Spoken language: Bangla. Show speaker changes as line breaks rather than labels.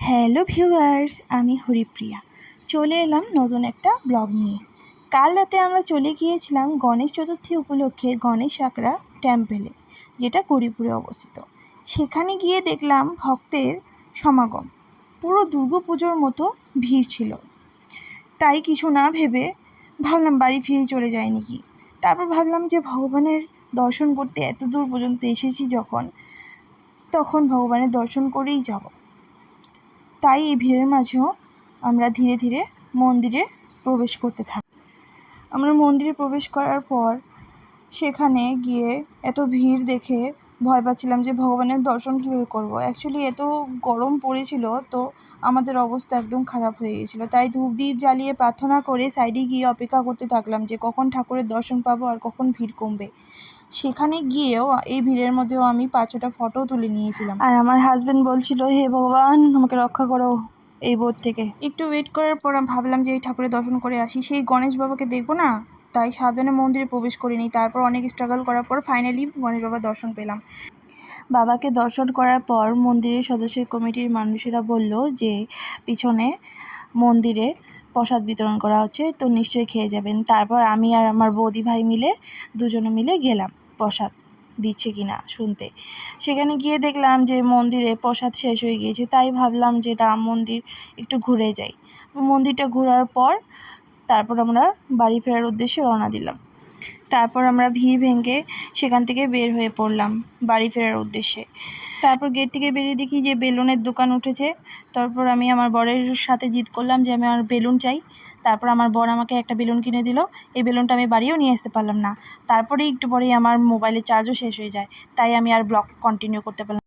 হ্যালো ভিউয়ার্স, আমি হরিপ্রিয়া চলে এলাম নতুন একটা ব্লগ নিয়ে। কাল রাতে আমরা চলে গিয়েছিলাম গণেশ চতুর্থী উপলক্ষে গণেশ আকরা টেম্পেলে, যেটা গৌরীপুরে অবস্থিত। সেখানে গিয়ে দেখলাম ভক্তের সমাগম, পুরো দুর্গাপুজোর মতো ভিড় ছিল। তাই কিছু না ভেবে ভাবলাম বাড়ি ফিরে চলে যাই নাকি। তারপর ভাবলাম যে ভগবানের দর্শন করতে এত দূর পর্যন্ত এসেছি যখন, তখন ভগবানের দর্শন করেই যাব। তাই এই ভিড়ের মাঝেও আমরা ধীরে ধীরে মন্দিরে প্রবেশ করতে থাকি। আমরা মন্দিরে প্রবেশ করার পর সেখানে গিয়ে এত ভিড় দেখে ভয় পাচ্ছিলাম যে ভগবানের দর্শন কীভাবে করবো। অ্যাকচুয়ালি এত গরম পড়েছিল, তো আমাদের অবস্থা একদম খারাপ হয়ে গেছিলো। তাই ধূপদীপ জ্বালিয়ে প্রার্থনা করে সাইডে গিয়ে অপেক্ষা করতে থাকলাম যে কখন ঠাকুরের দর্শন পাবো আর কখন ভিড় কমবে। সেখানে গিয়েও এই ভিড়ের মধ্যেও আমি 5-6টা ফটো তুলে নিয়েছিলাম। আর আমার হাজব্যান্ড বলছিল, হে ভগবান আমাকে রক্ষা করো এই বোধ থেকে। একটু ওয়েট করার পর ভাবলাম যে এই ঠাকুরের দর্শন করে আসি, সেই গণেশ বাবাকে দেখবো না, তাই সাবধানে মন্দিরে প্রবেশ করিনি। তারপর অনেক স্ট্রাগল করার পর ফাইনালি গণেশ বাবার দর্শন পেলাম। বাবাকে দর্শন করার পর মন্দিরের সদস্য কমিটির মানুষেরা বলল যে পিছনে মন্দিরে প্রসাদ বিতরণ করা হচ্ছে, তো নিশ্চয়ই খেয়ে যাবেন। তারপর আমি আর আমার বৌদি ভাই মিলে দুজনে মিলে গেলাম প্রসাদ দিচ্ছে কিনা শুনতে। সেখানে গিয়ে দেখলাম যে মন্দিরে প্রসাদ শেষ হয়ে গিয়েছে, তাই ভাবলাম যে রাম মন্দির একটু ঘুরে যাই। মন্দিরটা ঘোরার পর তারপর আমরা বাড়ি ফেরার উদ্দেশ্যে রওনা দিলাম। তারপর আমরা ভিড় ভেঙে সেখান থেকে বের হয়ে পড়লাম বাড়ি ফেরার উদ্দেশ্যে। তারপর গেট থেকে বেরিয়ে দেখি যে বেলুনের দোকান উঠেছে। তারপর আমি আমার বরের সাথে জিদ করলাম যে আমি আমার বেলুন চাই। তারপর আমার বর আমাকে একটা বেলুন কিনে দিল। এই বেলুনটা আমি বাড়িও নিয়ে আসতে পারলাম না। তারপরেই একটু পরেই আমার মোবাইলের চার্জও শেষ হয়ে যায়, তাই আমি আর ব্লগ কন্টিনিউ করতে পারলাম।